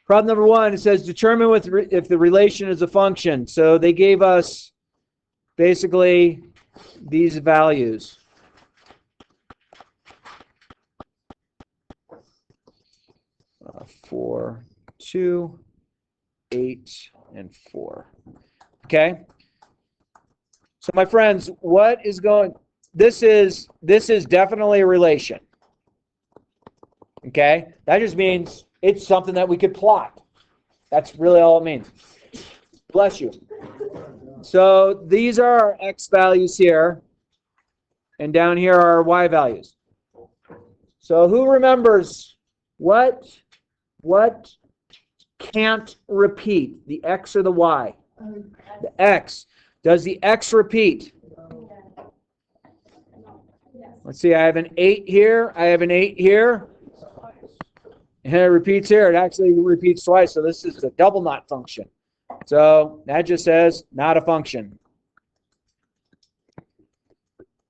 Problem number 1, it says determine if the relation is a function. So they gave us basically these values. 4, 2, 8, and 4. Okay? So my friends, what is going... This is definitely a relation. Okay? That just means it's something that we could plot. That's really all it means. Bless you. So these are our x values here. And down here are our y values. So who remembers what can't repeat? The x or the y? The x. Does the x repeat? Let's see, I have an 8 here. I have an 8 here. And it repeats here. It actually repeats twice. So this is a double not function. So that just says not a function.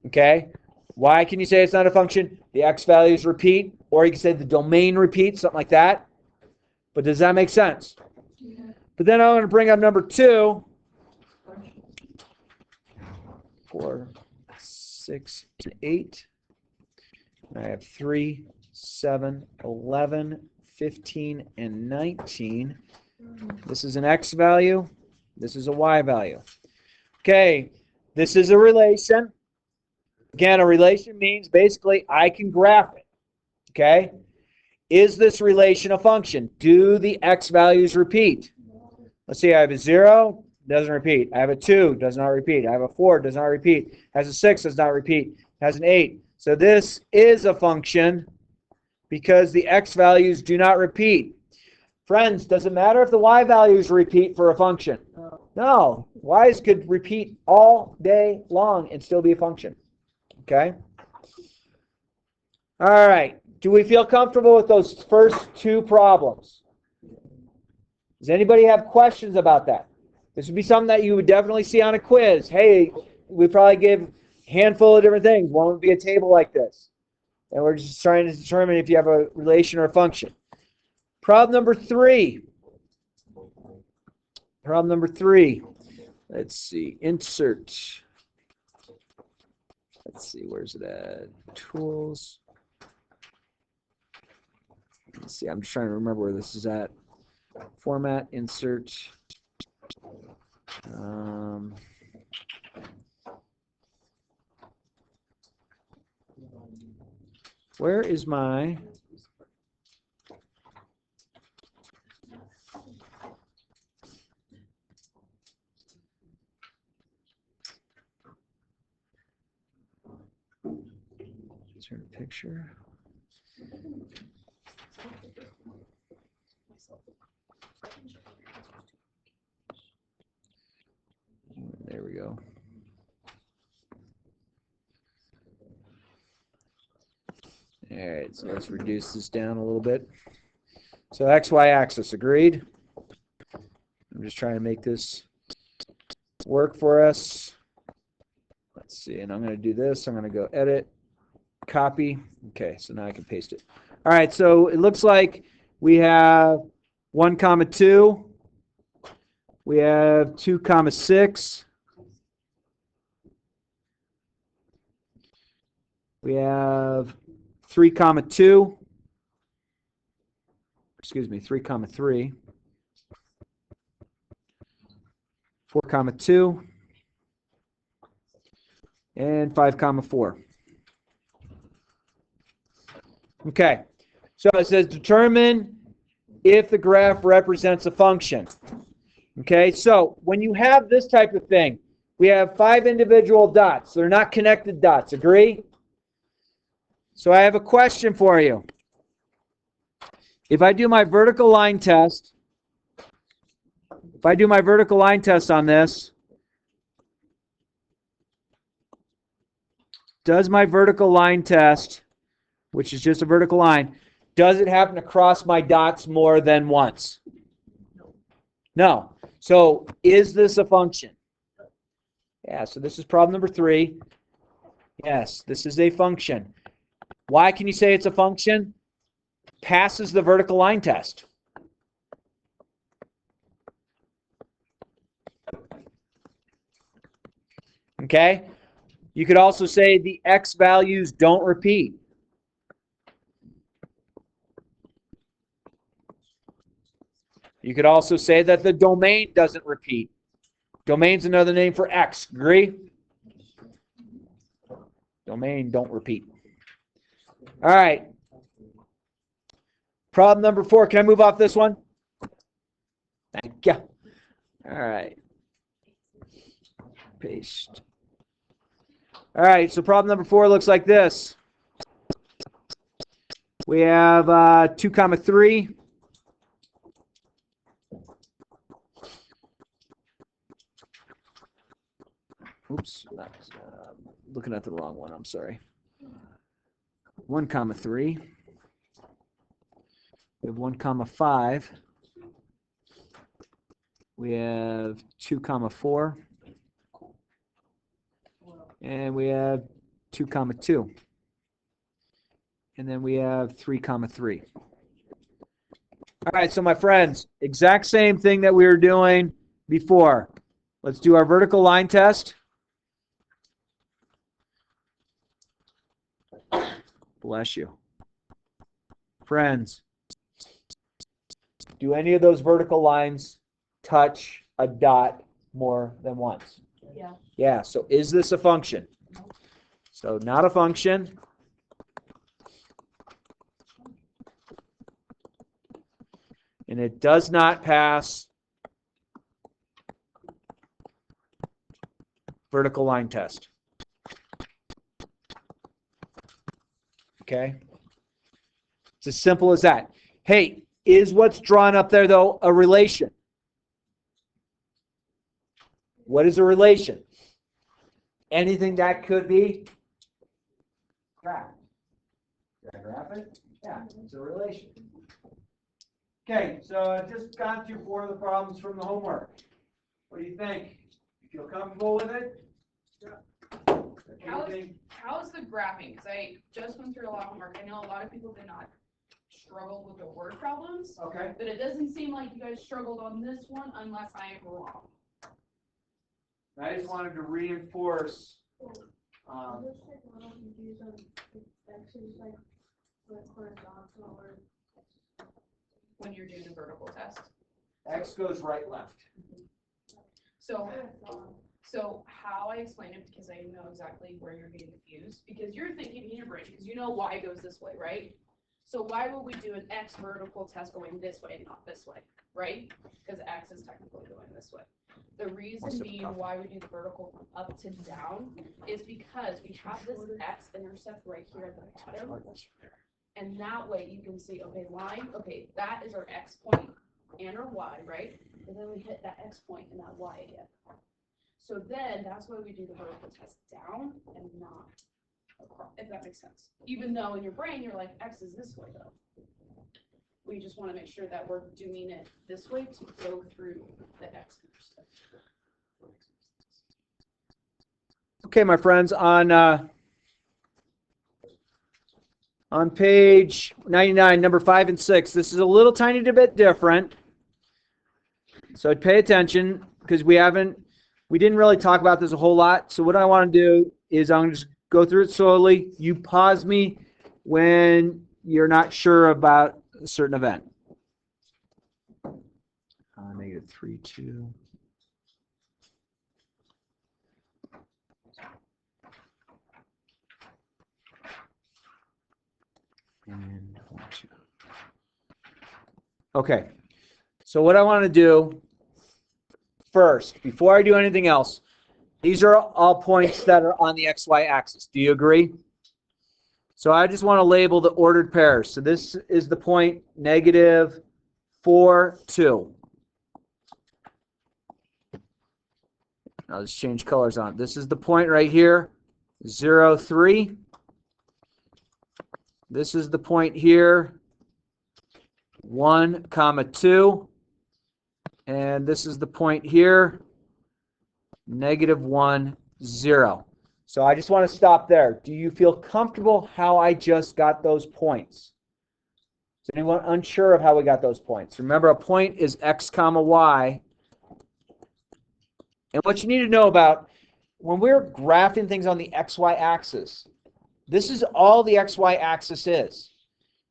Okay? Why can you say it's not a function? The x values repeat. Or you can say the domain repeats, something like that. But does that make sense? But then I'm going to bring up number 2. 4, 6, and 8. And I have 3, 7, 11, 15, and 19. This is an x value. This is a y value. Okay, this is a relation. Again, a relation means basically I can graph it. Okay? Is this relation a function? Do the x values repeat? Let's see, I have a 0, doesn't repeat. I have a 2, does not repeat. I have a 4, does not repeat. Has a 6, does not repeat. Has an 8. So this is a function because the x values do not repeat. Friends, does it matter if the y values repeat for a function? No. Y's could repeat all day long and still be a function. Okay? All right. Do we feel comfortable with those first 2 problems? Does anybody have questions about that? This would be something that you would definitely see on a quiz. Hey, we probably give a handful of different things. One would be a table like this. And we're just trying to determine if you have a relation or a function. Problem number 3. Problem number 3. Let's see. Insert. Let's see. Where's it at? Tools. Let's see. I'm just trying to remember where this is at. Format. Insert. Where is my... Insert a picture. There we go. All right, so let's reduce this down a little bit. So XY axis, agreed? I'm just trying to make this work for us. Let's see, and I'm going to do this. I'm going to go edit, copy. Okay, so now I can paste it. All right, so it looks like we have 1, 2. We have 2, 6. We have 3, 2. Excuse me, 3, 3. 4, 2. And 5, 4. Okay, so it says determine if the graph represents a function. Okay, so when you have this type of thing, we have 5 individual dots. They're not connected dots, agree? So I have a question for you. If I do my vertical line test, on this, does my vertical line test, which is just a vertical line, does it happen to cross my dots more than once? No. So is this a function? Yeah, so this is problem number 3. Yes, this is a function. Why can you say it's a function? Passes the vertical line test. Okay? You could also say the x values don't repeat. You could also say that the domain doesn't repeat. Domain's another name for x. Agree? Domain don't repeat. All right. Problem number 4. Can I move off this one? Thank you. All right. Paste. All right, so problem number 4 looks like this. We have 2 comma 3. Oops, looking at the wrong one. I'm sorry. 1 comma 3. We have 1 comma 5. We have 2 comma 4. And we have 2 comma 2. And then we have 3 comma 3. All right, so my friends, exact same thing that we were doing before. Let's do our vertical line test. Bless you. Friends, do any of those vertical lines touch a dot more than once? Yeah. Yeah, so is this a function? So not a function. And it does not pass vertical line test. Okay? It's as simple as that. Hey, is what's drawn up there, though, a relation? What is a relation? Anything that could be graphed. Did I graph it? Yeah, it's a relation. Okay, so I've just gone through 4 of the problems from the homework. What do you think? You feel comfortable with it? Yeah. How is the graphing? Because I just went through a lot of homework. I know a lot of people did not struggle with the word problems. Okay. But it doesn't seem like you guys struggled on this one unless I am wrong. I just wanted to reinforce. When you're doing the vertical test. X goes right, left. So how I explain it, because I know exactly where you're getting confused, because you're thinking in your brain, because you know y goes this way, right? So why would we do an x vertical test going this way and not this way, right? Because x is technically going this way. The reason being why we do the vertical up to down is because we have this x-intercept right here at the bottom. And that way you can see, okay, line, okay, that is our x point and our y, right? And then we hit that x point and that y again. So then that's why we do the vertical test down and not across, if that makes sense. Even though in your brain you're like, x is this way though. We just want to make sure that we're doing it this way to go through the x-intercept. Okay, my friends, on page 99, number 5 and 6, this is a little tiny bit different. So I'd pay attention because we didn't really talk about this a whole lot. So what I want to do is I'm going to just go through it slowly. You pause me when you're not sure about a certain event. Negative 3, 2. And 1, 2. Okay. So what I want to do first, before I do anything else, these are all points that are on the XY axis. Do you agree? So I just want to label the ordered pairs. So this is the point negative 4, 2. I'll just change colors on it. This is the point right here, 0, 3. This is the point here, 1, comma 2. And this is the point here, negative 1, 0. So I just want to stop there. Do you feel comfortable how I just got those points? Is anyone unsure of how we got those points? Remember, a point is x comma y. And what you need to know about when we're graphing things on the XY axis, this is all the XY axis is.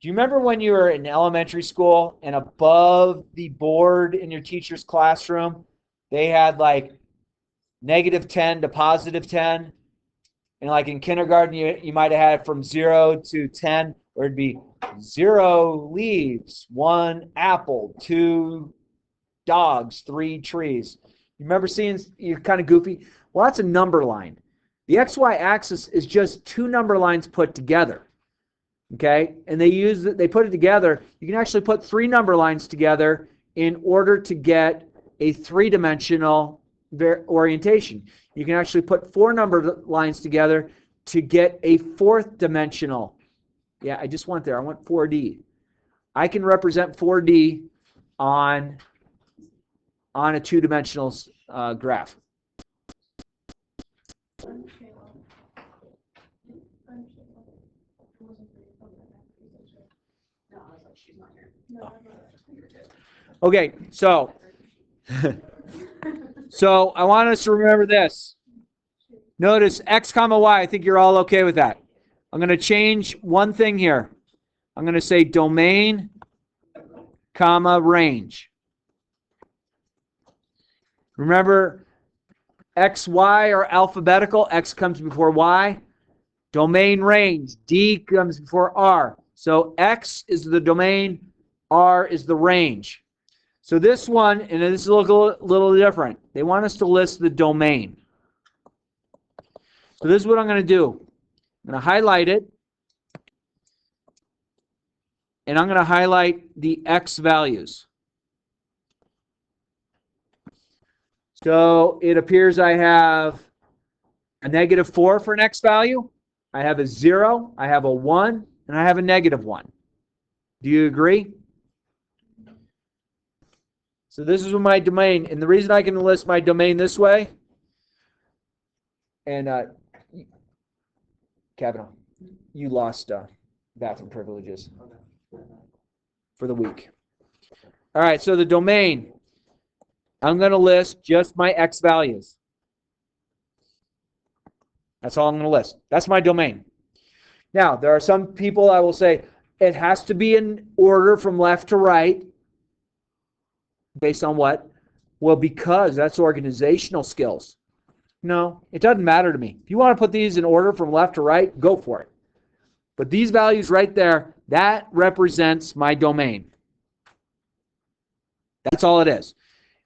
Do you remember when you were in elementary school and above the board in your teacher's classroom, they had like -10 to +10? And like in kindergarten, you might have had from 0 to 10, where it'd be 0 leaves, 1 apple, 2 dogs, 3 trees. You remember seeing, you're kind of goofy? Well, that's a number line. The XY axis is just 2 number lines put together. Okay? And they put it together. You can actually put 3 number lines together in order to get a 3-dimensional orientation. You can actually put 4 number lines together to get a 4th dimensional. Yeah, I just went there. I want 4D. I can represent 4D on a 2-dimensional graph. Okay, so I want us to remember this. Notice X comma Y. I think you're all okay with that. I'm going to change one thing here. I'm going to say domain, comma, range. Remember, X, Y are alphabetical. X comes before Y. Domain range. D comes before R. So X is the domain. R is the range. So this one, and this is a little different. They want us to list the domain. So this is what I'm going to do. I'm going to highlight it. And I'm going to highlight the X values. So it appears I have a -4 for an X value. I have a 0. I have a 1. And I have a -1. Do you agree? So this is my domain. And the reason I can list my domain this way, and Kavanaugh, you lost bathroom privileges for the week. All right, so the domain, I'm going to list just my X values. That's all I'm going to list. That's my domain. Now, there are some people I will say, it has to be in order from left to right. Based on what? Well, because that's organizational skills. No, it doesn't matter to me. If you want to put these in order from left to right, go for it. But these values right there, that represents my domain. That's all it is.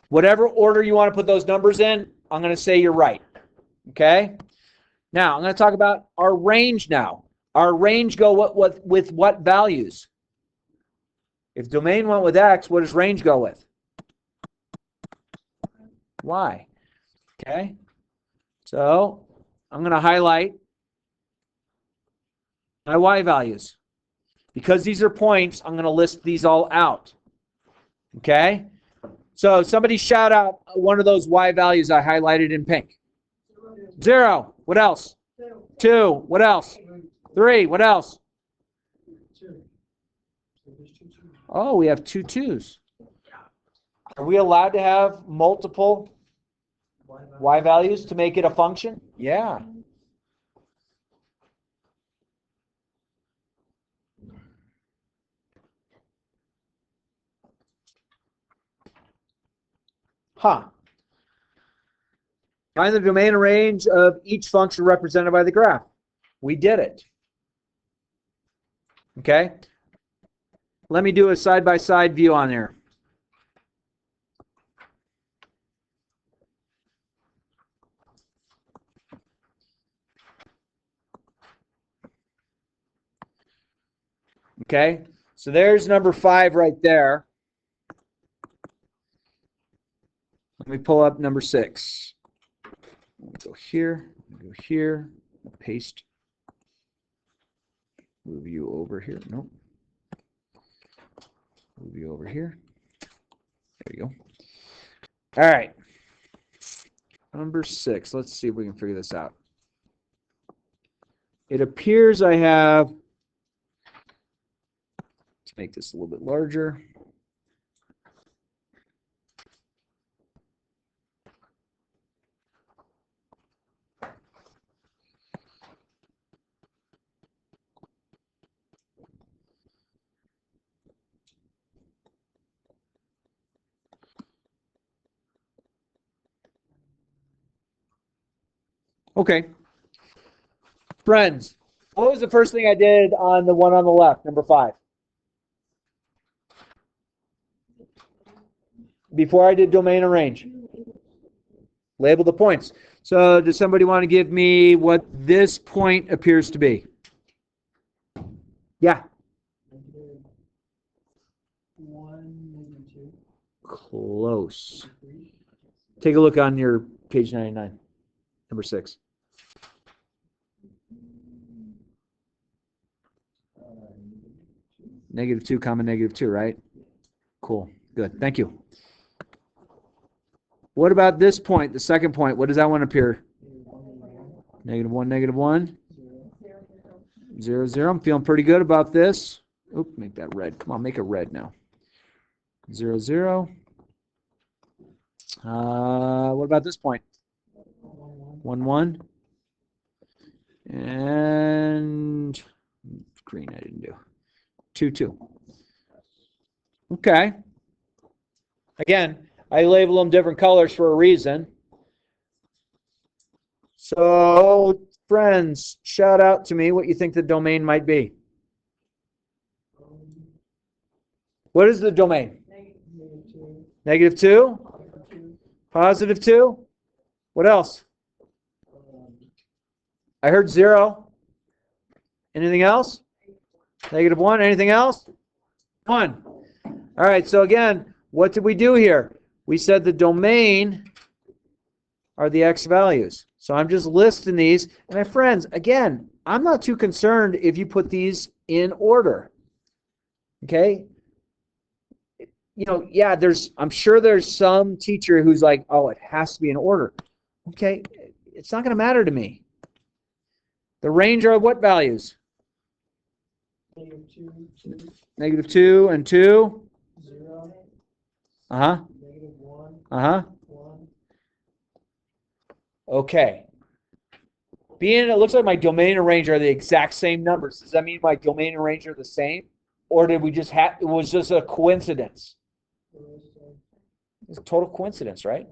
Whatever order you want to put those numbers in, I'm going to say you're right. Okay? Now, I'm going to talk about our range now. Our range go with what values? If domain went with X, what does range go with? Y. Okay? So, I'm going to highlight my Y values. Because these are points, I'm going to list these all out. Okay? So, somebody shout out one of those Y values I highlighted in pink. 0. What else? 2. What else? 3. What else? Oh, we have 2 2s. Are we allowed to have multiple Y values to make it a function? Yeah. Huh. Find the domain and range of each function represented by the graph. We did it. Okay? Let me do a side-by-side view on here. Okay? So there's number 5 right there. Let me pull up number 6. Go here, go here, paste. Move you over here. Nope. Move you over here. There you go. All right. Number 6. Let's see if we can figure this out. It appears I have, let's make this a little bit larger. Okay. Friends, what was the first thing I did on the one on the left, number 5? Before I did domain and range. Label the points. So does somebody want to give me what this point appears to be? Yeah. Close. Take a look on your page 99, number 6. -2, comma -2, right? Cool. Good. Thank you. What about this point, the second point? What does that one appear? -1, -1. 0, 0. I'm feeling pretty good about this. Oop, make that red. Come on, make it red now. 0, 0. What about this point? 1, 1. And green I didn't do. 2, 2. Okay. Again, I label them different colors for a reason. So, friends, shout out to me what you think the domain might be. What is the domain? -2. +2. What else? I heard 0. Anything else? -1. Anything else? 1. All right, so again, what did we do here? We said the domain are the x values. So I'm just listing these. And my friends, again, I'm not too concerned if you put these in order. Okay? You know, yeah, I'm sure there's some teacher who's like, oh, it has to be in order. Okay, it's not going to matter to me. The range are what values? -2 and 2. 0. Uh-huh. -1. Uh-huh. 1. Okay. Being it looks like my domain and range are the exact same numbers. Does that mean my domain and range are the same? Or did we just have, it was just a coincidence? It's a total coincidence, right?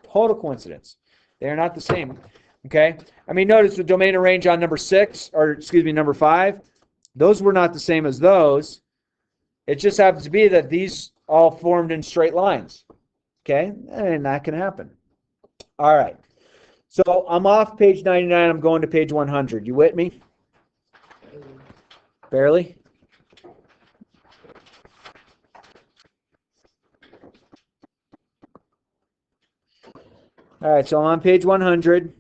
Total coincidence. They're not the same. Okay? I mean, notice the domain and range on number 6, or excuse me, number 5, those were not the same as those. It just happens to be that these all formed in straight lines. Okay? And that can happen. All right. So I'm off page 99. I'm going to page 100. You with me? Barely? All right, so I'm on page 100.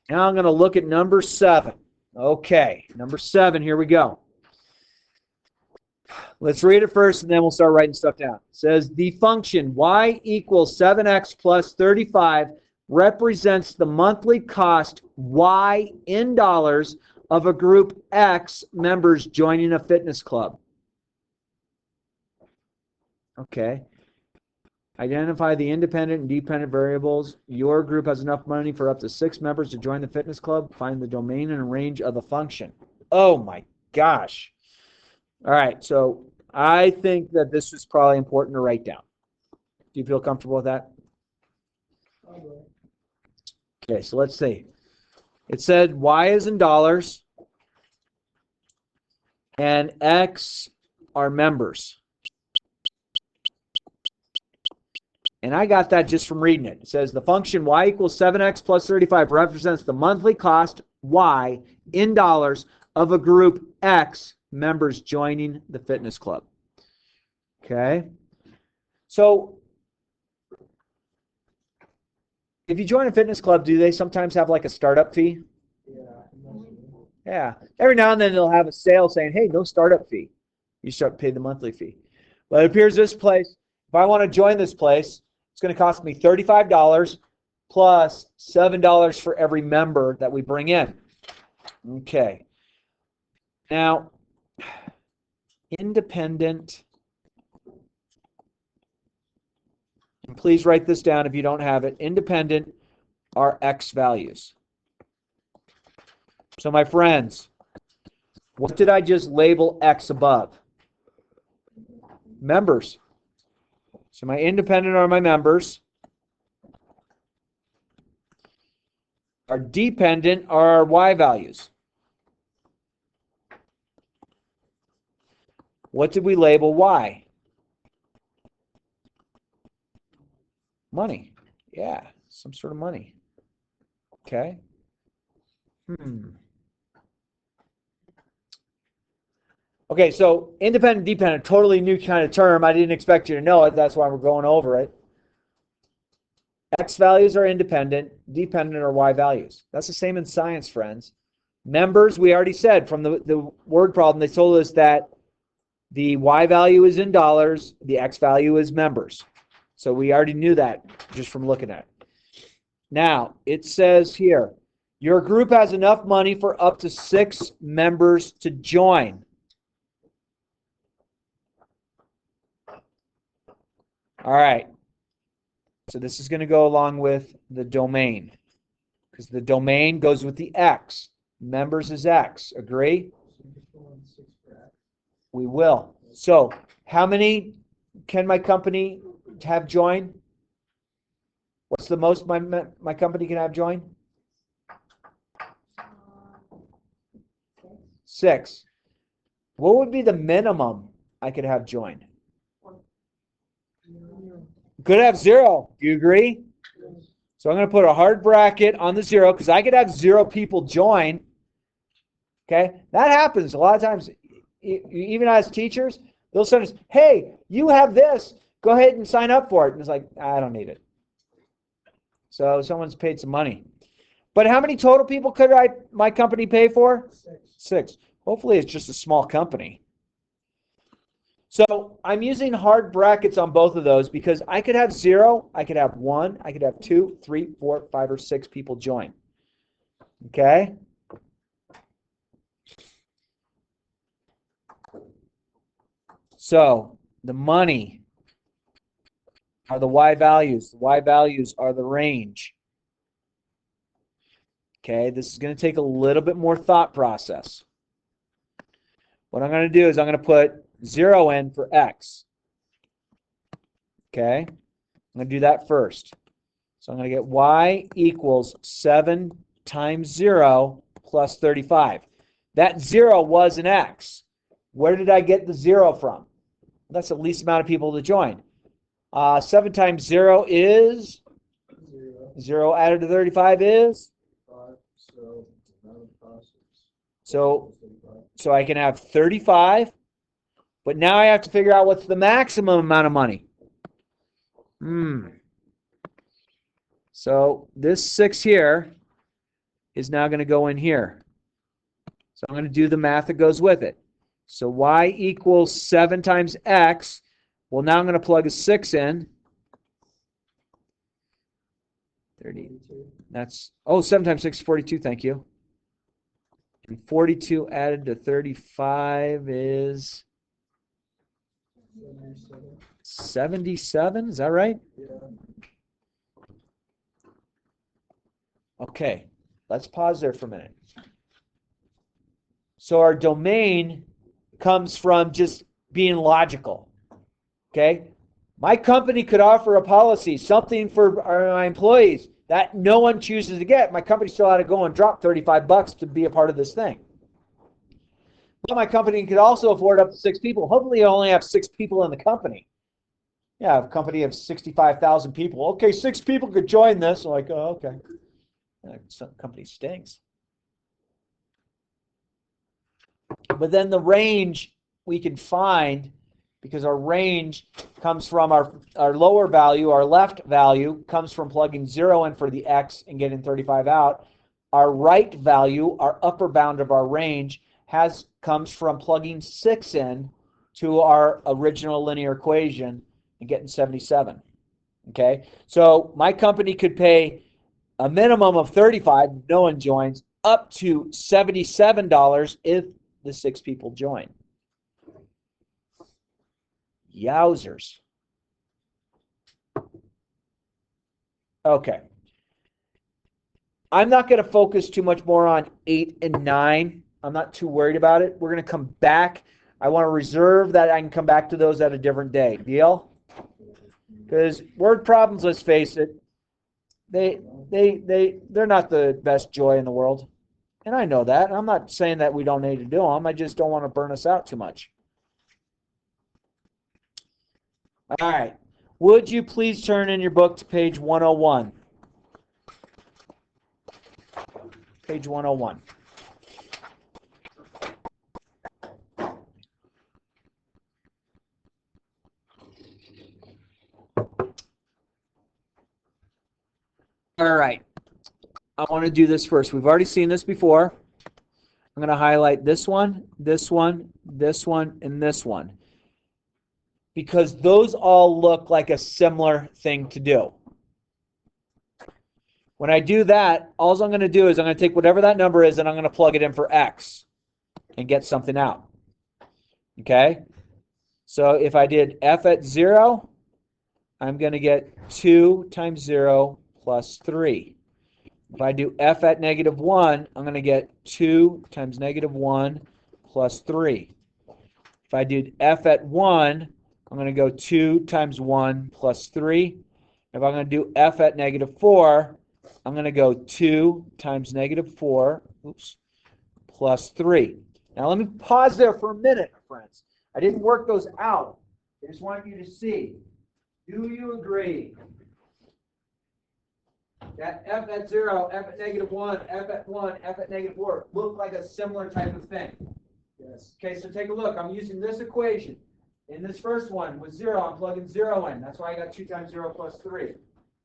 Now I'm going to look at number 7. Okay, number 7, here we go. Let's read it first, and then we'll start writing stuff down. It says, the function y equals 7x plus 35 represents the monthly cost y in dollars of a group X members joining a fitness club. Okay. Identify the independent and dependent variables. Your group has enough money for up to 6 members to join the fitness club. Find the domain and range of the function. Oh my gosh. All right, so I think that this is probably important to write down. Do you feel comfortable with that? Okay, so let's see. It said y is in dollars and X are members. And I got that just from reading it. It says the function y equals 7x plus 35 represents the monthly cost y in dollars of a group X members joining the fitness club. Okay? So, if you join a fitness club, do they sometimes have like a startup fee? Yeah. Every now and then they'll have a sale saying, hey, no startup fee. You start paying the monthly fee. But it appears this place, if I want to join this place, it's going to cost me $35 plus $7 for every member that we bring in. Okay. Now, independent, and please write this down if you don't have it, independent are X values. So my friends, what did I just label X above? Members. So my independent are my members. Our dependent are our Y values. What did we label Y? Money. Yeah, some sort of money. Okay. Okay, so independent, dependent, totally new kind of term. I didn't expect you to know it. That's why we're going over it. X values are independent, dependent are Y values. That's the same in science, friends. Members, we already said from the word problem, they told us that the Y value is in dollars, the X value is members. So we already knew that just from looking at it. Now, it says here, your group has enough money for up to 6 members to join. All right. So this is going to go along with the domain, because the domain goes with the X. Members is X. Agree? We will. So how many can my company have join? What's the most my company can have join? 6. What would be the minimum I could have join? Could have 0. Do you agree? So I'm going to put a hard bracket on the 0 because I could have 0 people join. Okay, that happens a lot of times. Even as teachers, they'll send us, "Hey, you have this. Go ahead and sign up for it." And it's like, I don't need it. So someone's paid some money. But how many total people could my company pay for? 6. Hopefully, it's just a small company. So I'm using hard brackets on both of those because I could have 0, I could have 1, I could have 2, 3, 4, 5, or 6 people join. Okay? So the money are the Y values. The Y values are the range. Okay, this is going to take a little bit more thought process. What I'm going to do is I'm going to put 0 in for X. Okay, I'm going to do that first. So I'm going to get Y equals 7 times 0 plus 35. That 0 was an X. Where did I get the 0 from? That's the least amount of people to join. 7 times 0 is? 0 added to 35 is? 5. So I can have 35. But now I have to figure out what's the maximum amount of money. So this 6 here is now going to go in here. So I'm going to do the math that goes with it. So Y equals 7 times X. Well, now I'm going to plug a 6 in. 30. That's, 7 times 6 is 42, thank you. And 42 added to 35 is 77, is that right? Yeah. Okay, let's pause there for a minute. So our domain comes from just being logical. Okay? My company could offer a policy, something for my employees that no one chooses to get. My company still had to go and drop $35 to be a part of this thing. But my company could also afford up to 6 people. Hopefully, I only have 6 people in the company. Yeah, a company of 65,000 people. Okay, 6 people could join this. I'm like, oh, okay. Some company stinks. But then the range we can find, because our range comes from our lower value, our left value comes from plugging 0 in for the X and getting 35 out. Our right value, our upper bound of our range, comes from plugging 6 in to our original linear equation and getting 77. Okay, so my company could pay a minimum of 35 if no one joins, up to $77 if the 6 people join. Yowzers. Okay. I'm not going to focus too much more on 8 and 9. I'm not too worried about it. We're going to come back. I want to reserve that. I can come back to those at a different day. Deal? Because word problems, let's face it, they're not the best joy in the world. And I know that. I'm not saying that we don't need to do them. I just don't want to burn us out too much. All right. Would you please turn in your book to page 101? Page 101. All right. I want to do this first. We've already seen this before. I'm going to highlight this one, this one, this one, and this one, because those all look like a similar thing to do. When I do that, all I'm going to do is I'm going to take whatever that number is and I'm going to plug it in for x and get something out. Okay? So if I did f at 0, I'm going to get 2 times 0 plus 3. If I do f at -1, I'm going to get 2 times -1 plus 3. If I did f at 1, I'm going to go 2 times 1 plus 3. If I'm going to do f at -4, I'm going to go 2 times -4 plus 3. Now let me pause there for a minute, friends. I didn't work those out. I just want you to see. Do you agree that f at 0, f at -1, f at 1, f at -4 look like a similar type of thing? Yes. Okay, so take a look. I'm using this equation. In this first one with 0, I'm plugging 0 in. That's why I got 2 times 0 plus 3.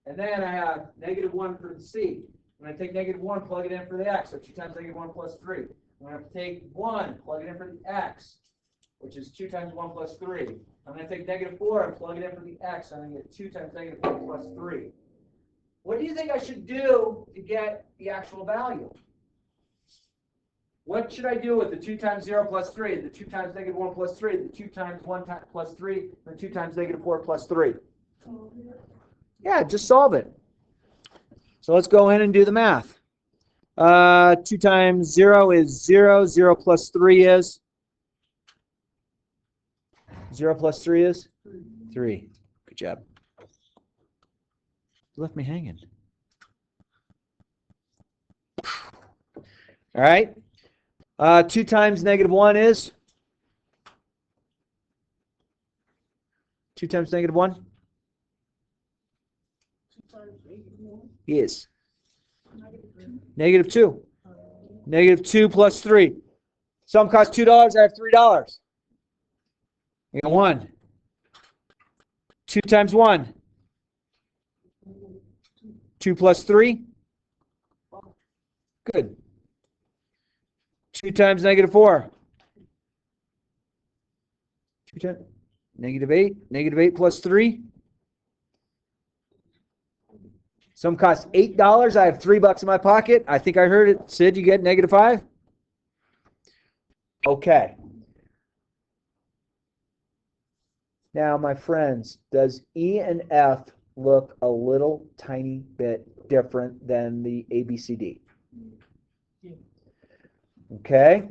And then I have -1 for the c. When I take -1, plug it in for the x, so 2 times -1 plus 3. I'm going to take 1, plug it in for the x, which is 2 times 1 plus 3. I'm going to take -4 and plug it in for the x. I'm going to get 2 times -4 plus 3. What do you think I should do to get the actual value? What should I do with the 2 times 0 plus 3, the 2 times -1 plus 3, the 2 times 1 plus 3, and the 2 times -4 plus 3? Yeah, just solve it. So let's go ahead and do the math. 2 times 0 is 0. 0 plus 3 is? 0 plus 3 is? 3. Good job. You left me hanging. All right. 2 times -1 is? 2 times -1? Is -2. -2 plus 3. Some cost $2. I have $3. I got 1. 2 times 1. 2 plus 3. Good. 2 times -4. 2 times -8. -8 plus 3. Some cost $8. I have $3 in my pocket. I think I heard it. Sid, you get -5? Okay. Now, my friends, does E and F look a little tiny bit different than the ABCD? Okay.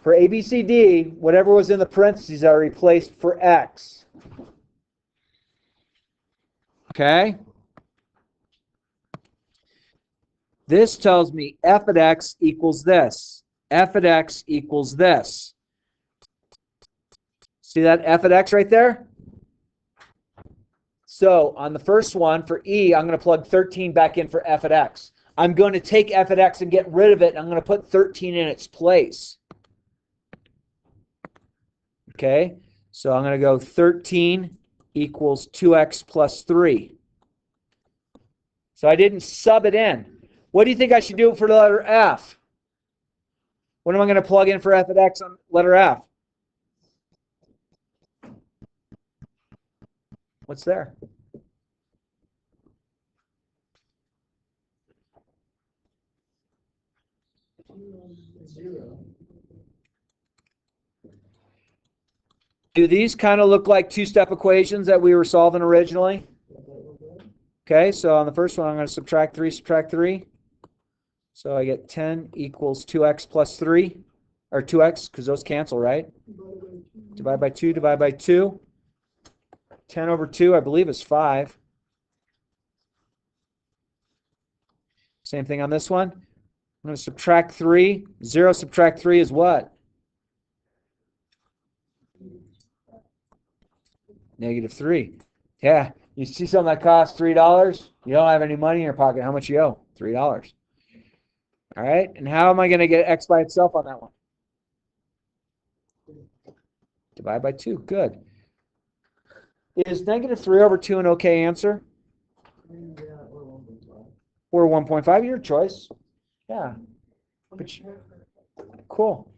For ABCD, whatever was in the parentheses are replaced for X. Okay. This tells me f at x equals this. F at x equals this. See that f at x right there? So on the first one, for E, I'm going to plug 13 back in for f at x. I'm going to take f at x and get rid of it, and I'm going to put 13 in its place. Okay, so I'm going to go 13 equals 2x plus 3. So I didn't sub it in. What do you think I should do for the letter F? What am I going to plug in for f at x on letter F? What's there? Do these kind of look like two-step equations that we were solving originally? Okay, so on the first one, I'm going to subtract 3. So I get 10 equals 2x plus 3, or 2x, because those cancel, right? Divide by 2, divide by 2. 10 over 2, I believe, is 5. Same thing on this one. I'm going to subtract 3. 0 subtract 3 is what? -3. Yeah, you see something that costs $3, you don't have any money in your pocket. How much you owe? $3. All right, and how am I going to get x by itself on that one? Divide by 2. Good. Is -3/2 an okay answer? Or 1.5? Your choice. Yeah. Cool.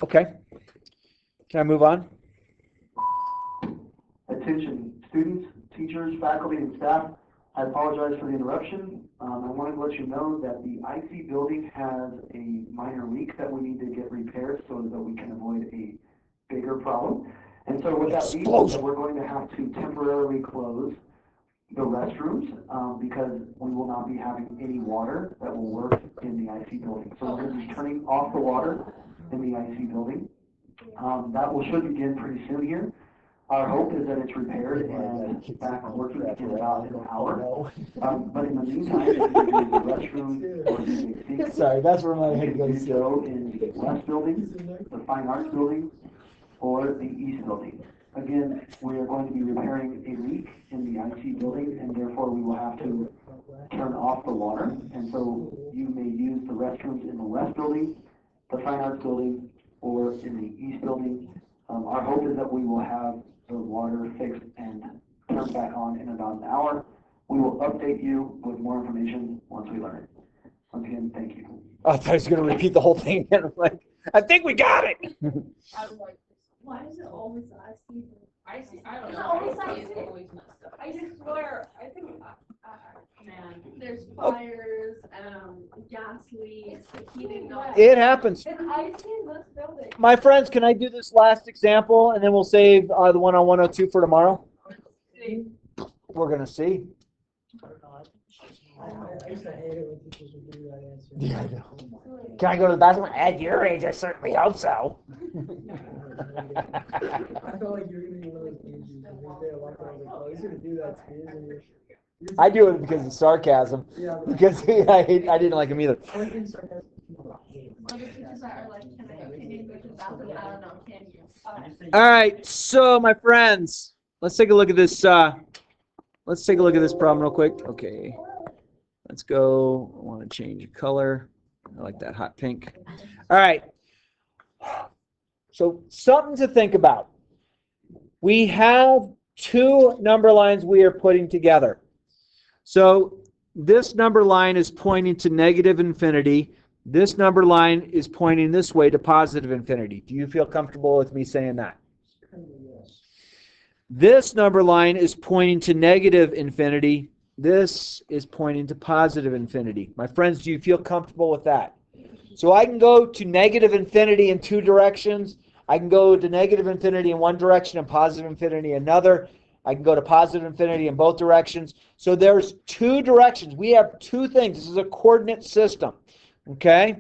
Okay. Can I move on? Attention, students, teachers, faculty, and staff. I apologize for the interruption. I wanted to let you know that the IC building has a minor leak that we need to get repaired so that we can avoid a bigger problem. And so what that means is that we're going to have to temporarily close the restrooms because we will not be having any water that will work in the IC building. So we're going to be turning off the water in the IC building. That should begin pretty soon here. Our hope is that it's repaired and back working in about an hour. But in the meantime, if you're doing the restroom or the sink, Sorry, that's where my you head can goes do to. so in the West Building, the Fine Arts Building, or the East Building. Again, we are going to be repairing a leak in the IC building, and therefore we will have to turn off the water. And so you may use the restrooms in the West Building, the Fine Arts Building, or in the East Building. Our hope is that we will have the water fixed and turned back on in about an hour. We will update you with more information once we learn it. Once again, thank you. Oh, I thought I was going to repeat the whole thing again. I'm like, I think we got it. I was like, Why is it always IC? I don't It's know. always IC IC. is always messed up. I just swear, I think, Man, there's fires, gas leaks, the heating not. It happens. It's IC in this building. My friends, can I do this last example and then we'll save the one on 102 for tomorrow? We're going to see. I used to hate it when teachers would give you that answer. Yeah, I know. Can I go to the bathroom? At your age, I certainly hope so. I felt like you're gonna be one of those teachers who's there like, oh, he's gonna do that to you. And you're I do it because of sarcasm. yeah, but Because I didn't like him either. I think sarcasm people hate. Other teachers that are like, can you go to the bathroom? I don't know, can you? All right, so my friends, let's take a look at this. Let's take a look at this problem real quick. Okay, let's go. I want to change the color. I like that hot pink. All right. So something to think about. We have two number lines we are putting together. So this number line is pointing to negative infinity. This number line is pointing this way to positive infinity. Do you feel comfortable with me saying that? This number line is pointing to negative infinity. This is pointing to positive infinity. My friends, do you feel comfortable with that? So I can go to negative infinity in two directions. I can go to negative infinity in one direction and positive infinity in another. I can go to positive infinity in both directions. So there's two directions. We have two things. This is a coordinate system. Okay?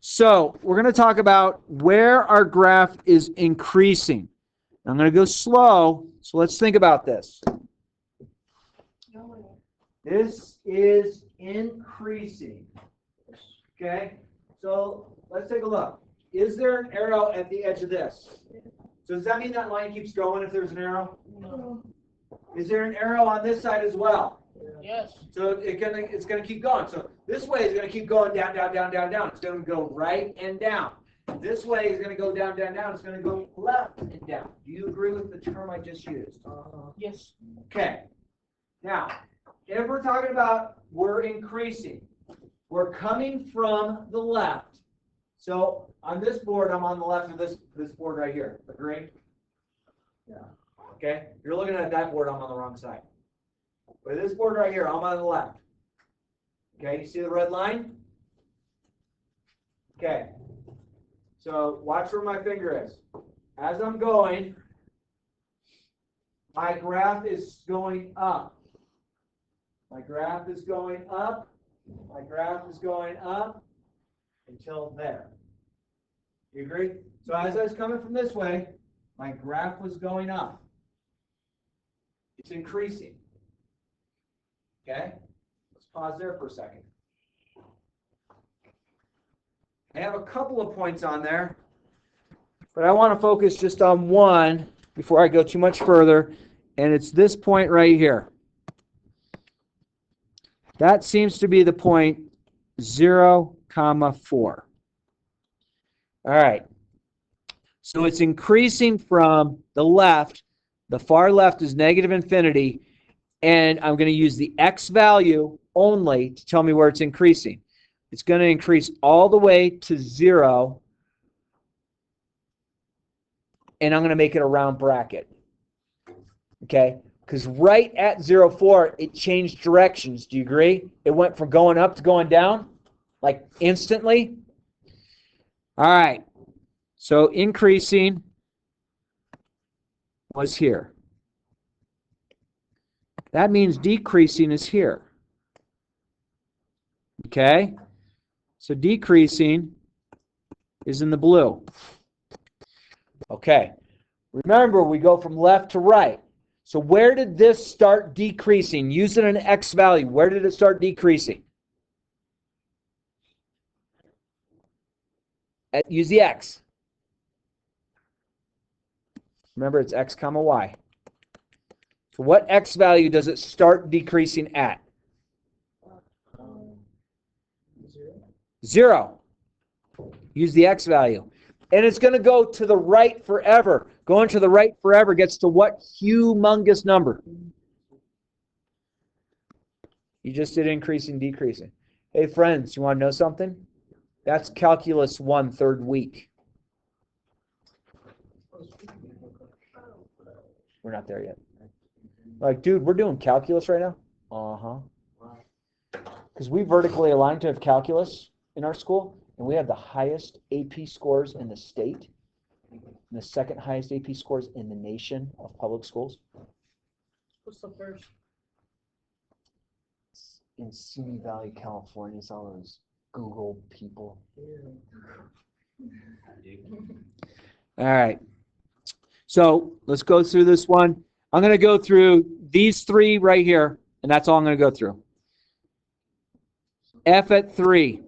So we're going to talk about where our graph is increasing. I'm going to go slow, so let's think about this. This is increasing. Okay? So let's take a look. Is there an arrow at the edge of this? So does that mean that line keeps going if there's an arrow? No. Is there an arrow on this side as well? Yes. So it's gonna keep going. So this way is gonna keep going down, down, down, down, down. It's gonna go right and down. This way is gonna go down, down, down. It's gonna go left and down. Do you agree with the term I just used? Yes. Okay. Now, if we're talking about we're increasing, we're coming from the left. So on this board, I'm on the left of this board right here. Agree? Yeah. Okay. You're looking at that board. I'm on the wrong side. But this board right here, I'm on the left. Okay. You see the red line? Okay. So watch where my finger is. As I'm going, my graph is going up. My graph is going up. My graph is going up until there. You agree? So as I was coming from this way, my graph was going up. It's increasing. Okay? Let's pause there for a second. I have a couple of points on there, but I want to focus just on one before I go too much further, and it's this point right here. That seems to be the point 0, 4. All right. So it's increasing from the left. The far left is negative infinity, and I'm going to use the x value only to tell me where it's increasing. It's going to increase all the way to 0, and I'm going to make it a round bracket. Okay? Because right at 0, 4, it changed directions. Do you agree? It went from going up to going down, like instantly. All right. So increasing was here. That means decreasing is here. Okay? So decreasing is in the blue. Okay. Remember, we go from left to right. So where did this start decreasing? Using an x value, where did it start decreasing? Use the x. Remember, it's x comma y. So what x value does it start decreasing at? 0. Use the x value. And it's going to go to the right forever. Going to the right forever gets to what humongous number? You just did increasing, decreasing. Hey, friends, you want to know something? That's Calculus 1, third week. We're not there yet. Like, dude, we're doing calculus right now? Uh-huh. Because we vertically aligned to have calculus in our school, and we have the highest AP scores in the state, and the second highest AP scores in the nation of public schools. What's the first? In Simi Valley, California, it's all those Google people. All right. So let's go through this one. I'm going to go through these three right here, and that's all I'm going to go through. F at 3.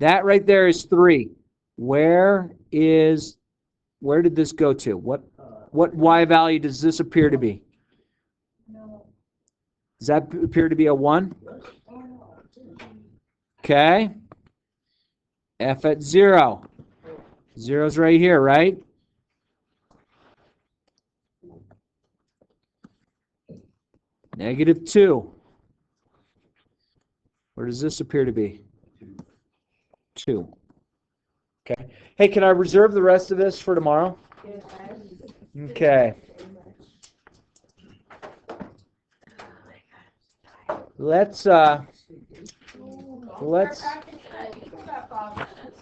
That right there is 3. Where did this go to? What y value does this appear to be? Does that appear to be a 1? Okay. F at 0. 0's right here, right? Negative 2. Where does this appear to be? 2. Okay. Hey, can I reserve the rest of this for tomorrow? Okay. Let's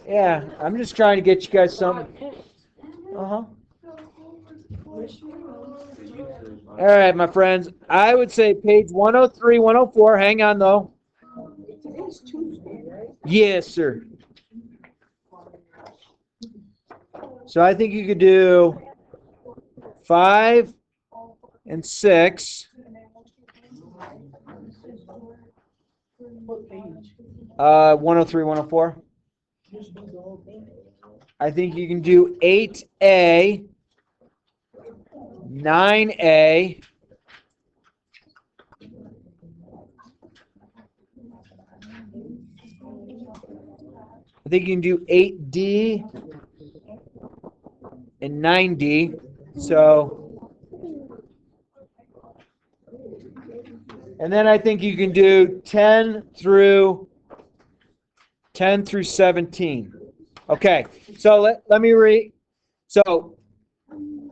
yeah, I'm just trying to get you guys something. All right, my friends. I would say page 103, 104. Hang on, though. Today's Tuesday, right? Yes, sir. So I think you could do 5 and 6. What page? 103, 104. I think you can do 8A, 9A, I think you can do 8D and 9D. So, and then I think you can do 10 through 17. Okay, so let me read. So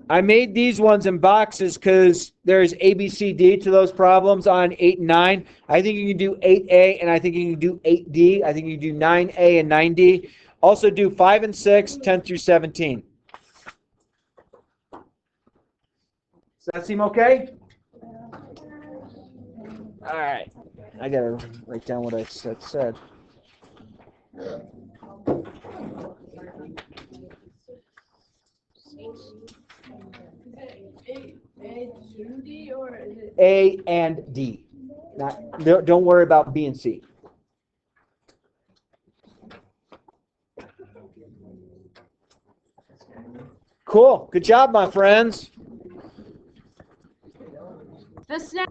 I made these ones in boxes because there's A, B, C, D to those problems on 8 and 9. I think you can do 8A, and I think you can do 8D. I think you can do 9A and 9D. Also do 5 and 6, 10 through 17. Does that seem okay? All right. I gotta write down what I said. A, or is it? A and D. Don't worry about B and C. Cool. Good job, my friends. The snap